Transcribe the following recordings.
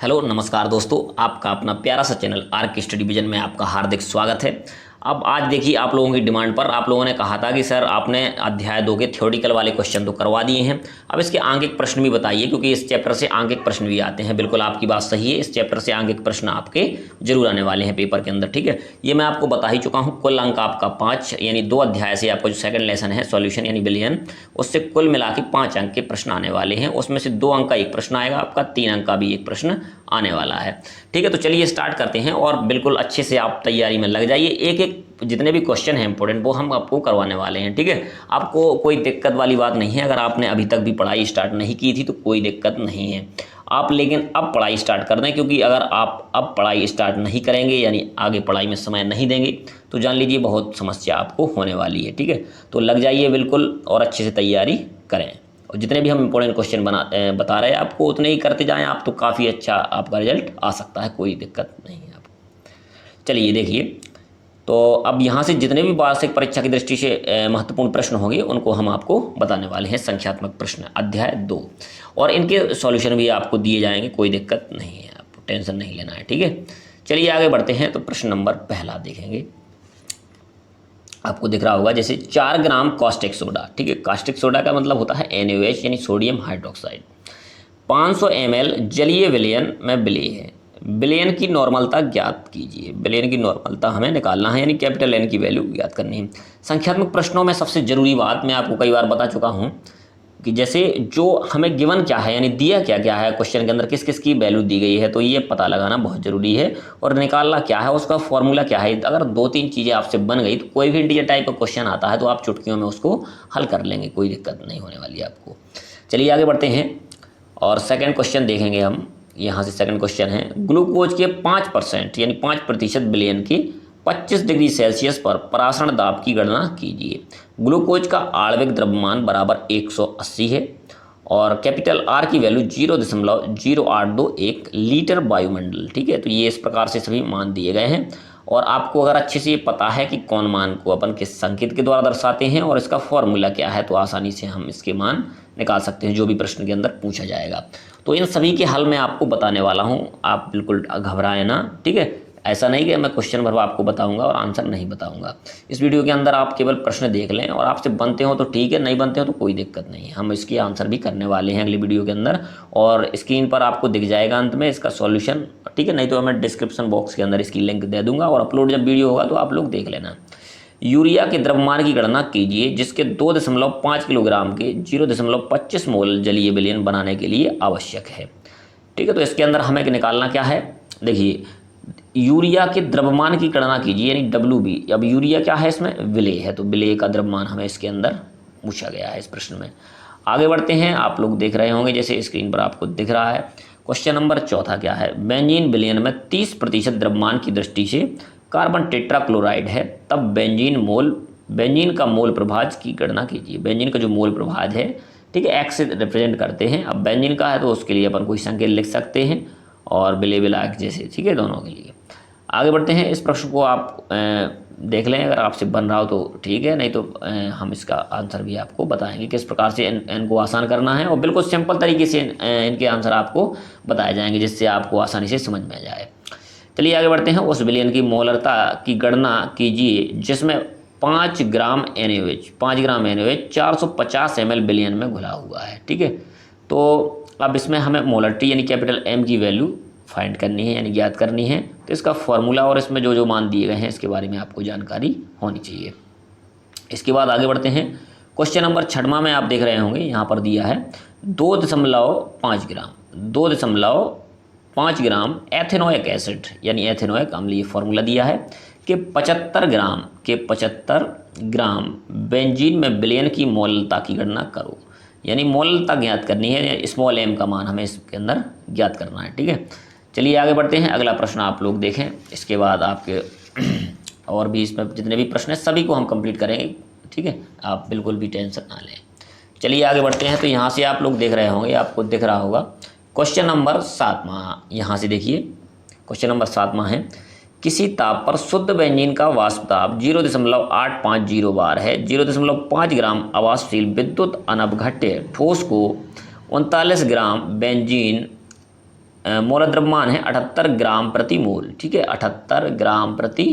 Hello नमस्कार दोस्तों, आपका अपना प्यारा सा चैनल आर के स्टडी विजन में आपका हार्दिक स्वागत है। अब आज देखिए, आप लोगों की डिमांड पर आप लोगों ने कहा था कि सर आपने अध्याय 2 के थ्योरेटिकल वाले क्वेश्चन तो करवा दिए हैं, अब इसके आंगिक प्रश्न भी बताइए, क्योंकि इस चैप्टर से आंगिक प्रश्न भी आते हैं। बिल्कुल आपकी बात सही है, इस चैप्टर से आंगिक प्रश्न आपके जरूर आने वाले हैं पेपर के अंदर। ठीक है, ये मैं आपको बता ही चुका हूँ। कुल अंक आपका 5, यानी 2 अध्याय से आपका जो सेकंड लेसन है सॉल्यूशन यानी बिलियन, उससे कुल मिला के 5 अंक के प्रश्न आने वाले हैं। उसमें से 2 अंक का एक प्रश्न आएगा आपका, 3 अंक का भी एक प्रश्न आने वाला है। ठीक है, तो चलिए स्टार्ट करते हैं और बिल्कुल अच्छे से आप तैयारी में लग जाइए। एक एक जितने भी क्वेश्चन हैं इंपॉर्टेंट वो हम आपको करवाने वाले हैं। ठीक है, आपको कोई दिक्कत वाली बात नहीं है। अगर आपने अभी तक भी पढ़ाई स्टार्ट नहीं की थी तो कोई दिक्कत नहीं है आप, लेकिन अब पढ़ाई स्टार्ट कर दें, क्योंकि अगर आप अब पढ़ाई स्टार्ट नहीं करेंगे यानी आगे पढ़ाई में समय नहीं देंगे तो जान लीजिए बहुत समस्या आपको होने वाली है। ठीक है, तो लग जाइए बिल्कुल और अच्छे से तैयारी करें। और जितने भी हम इंपॉर्टेंट क्वेश्चन बता रहे हैं आपको उतने ही करते जाएं आप, तो काफ़ी अच्छा आपका रिजल्ट आ सकता है, कोई दिक्कत नहीं है आपको। चलिए देखिए, तो अब यहाँ से जितने भी वार्षिक परीक्षा की दृष्टि से महत्वपूर्ण प्रश्न होंगे उनको हम आपको बताने वाले हैं। संख्यात्मक प्रश्न अध्याय 2, और इनके सॉल्यूशन भी आपको दिए जाएंगे, कोई दिक्कत नहीं है, आपको टेंशन नहीं लेना है। ठीक है, चलिए आगे बढ़ते हैं। तो प्रश्न नंबर पहला देखेंगे, आपको दिख रहा होगा जैसे 4 ग्राम कास्टिक सोडा। ठीक है, कास्टिक सोडा का मतलब होता है NaOH यानी सोडियम हाइड्रोक्साइड। 500 ml जलीय विलयन में विलेय है। विलयन की नॉर्मलता ज्ञात कीजिए। विलयन की नॉर्मलता हमें निकालना है, यानी कैपिटल N की वैल्यू ज्ञात करनी है। संख्यात्मक प्रश्नों में सबसे जरूरी बात मैं आपको कई बार बता चुका हूँ कि जैसे जो हमें गिवन क्या है, यानी दिया क्या क्या है क्वेश्चन के अंदर, किस किस की वैल्यू दी गई है, तो ये पता लगाना बहुत ज़रूरी है। और निकालना क्या है, उसका फॉर्मूला क्या है। अगर 2-3 चीज़ें आपसे बन गई तो कोई भी इंटीजर टाइप का क्वेश्चन आता है तो आप चुटकियों में उसको हल कर लेंगे, कोई दिक्कत नहीं होने वाली है आपको। चलिए आगे बढ़ते हैं और सेकेंड क्वेश्चन देखेंगे हम। यहाँ से सेकंड क्वेश्चन है, ग्लूकोज के 5% यानी 5% विलयन की 25 डिग्री सेल्सियस पर परासरण दाब की गणना कीजिए। ग्लूकोज का आणविक द्रव्यमान बराबर 180 है और कैपिटल R की वैल्यू 0.0821 लीटर वायुमंडल। ठीक है, तो ये इस प्रकार से सभी मान दिए गए हैं, और आपको अगर अच्छे से पता है कि कौन मान को अपन किस संकेत के द्वारा दर्शाते हैं और इसका फॉर्मूला क्या है, तो आसानी से हम इसके मान निकाल सकते हैं जो भी प्रश्न के अंदर पूछा जाएगा। तो इन सभी के हल मैं आपको बताने वाला हूँ, आप बिल्कुल घबराएं ना। ठीक है, ऐसा नहीं कि मैं क्वेश्चन भर आपको बताऊंगा और आंसर नहीं बताऊंगा। इस वीडियो के अंदर आप केवल प्रश्न देख लें, और आपसे बनते हो तो ठीक है, नहीं बनते हो तो कोई दिक्कत नहीं है, हम इसकी आंसर भी करने वाले हैं अगली वीडियो के अंदर, और स्क्रीन पर आपको दिख जाएगा अंत में इसका सॉल्यूशन। ठीक है, नहीं तो मैं डिस्क्रिप्शन बॉक्स के अंदर इसकी लिंक दे दूंगा, और अपलोड जब वीडियो होगा तो आप लोग देख लेना। यूरिया के द्रव्यमान की गणना कीजिए जिसके 2.5 किलोग्राम के 0.25 मोल जलीय विलयन बनाने के लिए आवश्यक है। ठीक है, तो इसके अंदर हमें निकालना क्या है, देखिए यूरिया के द्रव्यमान की गणना कीजिए यानी WB। अब यूरिया क्या है, इसमें विलेय है, तो विलेय का द्रव्यमान हमें इसके अंदर पूछा गया है इस प्रश्न में। आगे बढ़ते हैं, आप लोग देख रहे होंगे जैसे स्क्रीन पर आपको दिख रहा है। क्वेश्चन नंबर चौथा क्या है, बेंजीन विलयन में 30% द्रव्यमान की दृष्टि से कार्बन टेट्राक्लोराइड है, तब बेंजीन का मोल प्रभाज की गणना कीजिए। बेंजीन का जो मोल प्रभाज है, ठीक है, एक्स से रिप्रेजेंट करते हैं। अब बेंजीन का है तो उसके लिए अपन कोई संकेत लिख सकते हैं, और बिलेबिलाक जैसे, ठीक है, दोनों के लिए। आगे बढ़ते हैं, इस प्रश्न को आप देख लें, अगर आपसे बन रहा हो तो ठीक है, नहीं तो हम इसका आंसर भी आपको बताएंगे किस प्रकार से इनको आसान करना है, और बिल्कुल सिंपल तरीके से इनके आंसर आपको बताए जाएंगे जिससे आपको आसानी से समझ में आ जाए। चलिए आगे बढ़ते हैं, उस विलयन की मोलरता की गणना कीजिए जिसमें 5 ग्राम NaOH 450 ml विलयन में घुला हुआ है। ठीक है, तो अब इसमें हमें मोलरिटी यानी कैपिटल M की वैल्यू फाइंड करनी है यानी ज्ञात करनी है, तो इसका फॉर्मूला और इसमें जो जो मान दिए गए हैं इसके बारे में आपको जानकारी होनी चाहिए। इसके बाद आगे बढ़ते हैं, क्वेश्चन नंबर 6वां में आप देख रहे होंगे यहाँ पर दिया है 2.5 ग्राम एथेनोइक एसिड यानी एथेनोइक अम्ल, ये फॉर्मूला दिया है कि 75 ग्राम बेंजीन में विलयन की मोलता की गणना करो, यानी मोलता ज्ञात करनी है, स्मॉल m का मान हमें इसके अंदर ज्ञात करना है। ठीक है, चलिए आगे बढ़ते हैं, अगला प्रश्न आप लोग देखें, इसके बाद आपके और भी इसमें जितने भी प्रश्न हैं सभी को हम कंप्लीट करेंगे। ठीक है, आप बिल्कुल भी टेंशन ना लें। चलिए आगे बढ़ते हैं, तो यहाँ से आप लोग देख रहे होंगे, आपको दिख रहा होगा क्वेश्चन नंबर 7वां। यहाँ से देखिए, क्वेश्चन नंबर 7वां है, किसी ताप पर शुद्ध बेंजीन का वाष्प ताप 0.850 बार है। 0.5 ग्राम अवाष्पशील विद्युत अनवघट्य ठोस को 39 ग्राम बेंजीन मोल द्रव्यमान है 78 ग्राम प्रति मोल, ठीक है, 78 ग्राम प्रति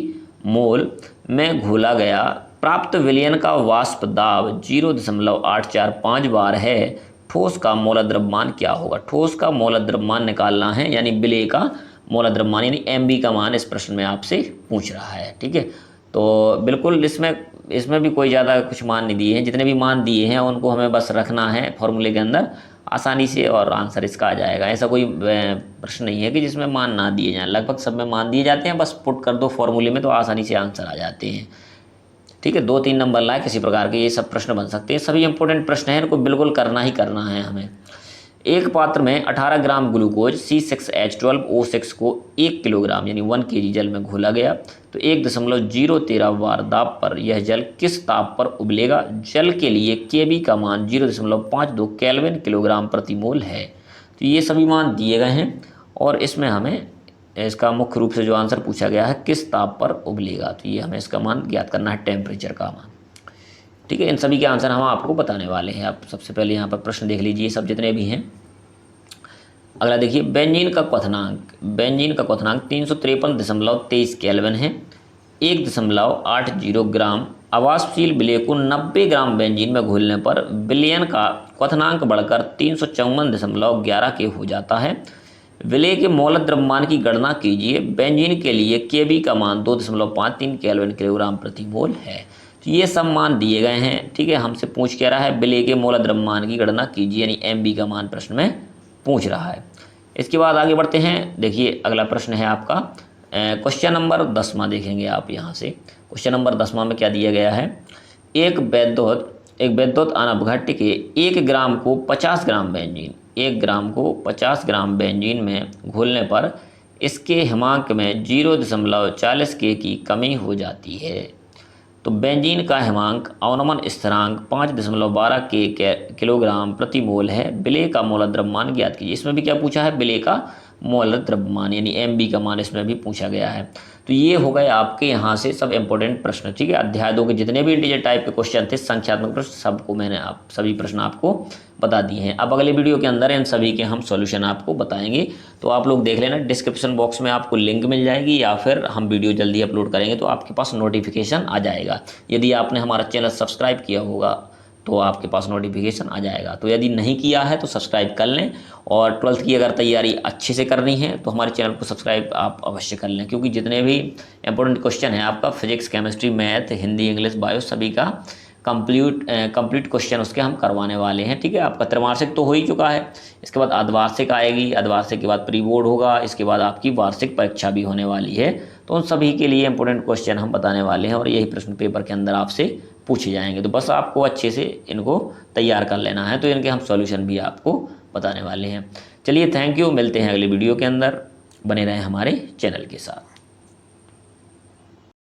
मोल में घोला गया प्राप्त विलयन का वाष्प दाब 0.845 बार है, ठोस का मोल द्रव्यमान क्या होगा। ठोस का मोल द्रव्यमान निकालना है, यानी विलेय का मोल द्रव्यमान यानी MB का मान इस प्रश्न में आपसे पूछ रहा है, ठीक है। तो बिल्कुल इसमें भी कोई ज़्यादा कुछ मान नहीं दिए हैं, जितने भी मान दिए हैं उनको हमें बस रखना है फॉर्मूले के अंदर आसानी से और आंसर इसका आ जाएगा। ऐसा कोई प्रश्न नहीं है कि जिसमें मान ना दिए जाएं, लगभग सब में मान दिए जाते हैं, बस पुट कर दो फॉर्मूले में तो आसानी से आंसर आ जाते हैं, ठीक है। 2-3 नंबर लाए किसी प्रकार के, ये सब प्रश्न बन सकते हैं, सभी इंपॉर्टेंट प्रश्न हैं, इनको बिल्कुल करना ही करना है हमें। एक पात्र में 18 ग्राम ग्लूकोज C6H12O6 को 1 किलोग्राम यानी 1 kg जल में घोला गया, तो 1.013 बार दाब पर यह जल किस ताप पर उबलेगा। जल के लिए Kb का मान 0.52 केल्विन किलोग्राम प्रति मोल है। तो ये सभी मान दिए गए हैं और इसमें हमें इसका मुख्य रूप से जो आंसर पूछा गया है किस ताप पर उबलेगा, तो ये हमें इसका मान ज्ञात करना है, टेम्परेचर का मान, ठीक है। इन सभी के आंसर हम आपको बताने वाले हैं। आप सबसे पहले यहाँ पर प्रश्न देख लीजिए, सब जितने भी हैं। अगला देखिए, बेंजीन का क्वथनांक 353.23 केल्विन है। 1.80 ग्राम अवाष्पशील विलेय को 90 ग्राम बेंजीन में घोलने पर विलयन का क्वथनांक बढ़कर 354.11 के हो जाता है। विलेय के मोल द्रव्यमान की गणना कीजिए। बेंजीन के लिए Kb का मान 2.53 केल्विन किलोग्राम प्रति मोल है। तो ये सब मान दिए गए हैं, ठीक है। हमसे पूछ क्या रहा है, विलेय के मोल द्रव्यमान की गणना कीजिए, यानी MB का मान प्रश्न में पूछ रहा है। इसके बाद आगे बढ़ते हैं। देखिए अगला प्रश्न है आपका क्वेश्चन नंबर 10वां देखेंगे आप यहाँ से। क्वेश्चन नंबर 10वां में क्या दिया गया है, एक वैद्युत अनपघट्य के 1 ग्राम को 50 ग्राम बेंजीन 1 ग्राम को 50 ग्राम बेंजीन में घोलने पर इसके हिमांक में 0.40 K की कमी हो जाती है। तो बेंजीन का हिमांक अवनमन स्थिरांक 5.12 किलोग्राम प्रति मोल है। विलेय का मोल द्रव्यमान ज्ञात कीजिए। इसमें भी क्या पूछा है, विलेय का मोल द्रव्यमान यानी MB का मान इसमें भी पूछा गया है। तो ये हो गए आपके यहाँ से सब इंपॉर्टेंट प्रश्न, ठीक है। अध्याय 2 के जितने भी इंटीजर टाइप के क्वेश्चन थे, संख्यात्मक प्रश्न, सबको मैंने सभी प्रश्न आपको बता दिए हैं। अब अगले वीडियो के अंदर इन सभी के हम सॉल्यूशन आपको बताएंगे, तो आप लोग देख लेना। डिस्क्रिप्शन बॉक्स में आपको लिंक मिल जाएगी, या फिर हम वीडियो जल्दी अपलोड करेंगे तो आपके पास नोटिफिकेशन आ जाएगा। यदि आपने हमारा चैनल सब्सक्राइब किया होगा तो आपके पास नोटिफिकेशन आ जाएगा। तो यदि नहीं किया है तो सब्सक्राइब कर लें, और 12th की अगर तैयारी अच्छे से करनी है तो हमारे चैनल को सब्सक्राइब आप अवश्य कर लें, क्योंकि जितने भी इंपॉर्टेंट क्वेश्चन है आपका physics, chemistry, math, Hindi, English, bio, सभी का कंप्लीट क्वेश्चन उसके हम करवाने वाले हैं, ठीक है। आपका त्रैमासिक तो हो ही चुका है, इसके बाद अर्धवार्षिक आएगी, अर्धवार्षिक के बाद प्री बोर्ड होगा, इसके बाद आपकी वार्षिक परीक्षा भी होने वाली है। तो उन सभी के लिए इंपॉर्टेंट क्वेश्चन हम बताने वाले हैं और यही प्रश्न पेपर के अंदर आपसे पूछे जाएंगे। तो बस आपको अच्छे से इनको तैयार कर लेना है, तो इनके हम सॉल्यूशन भी आपको बताने वाले हैं। चलिए, थैंक यू, मिलते हैं अगले वीडियो के अंदर। बने रहें हमारे चैनल के साथ।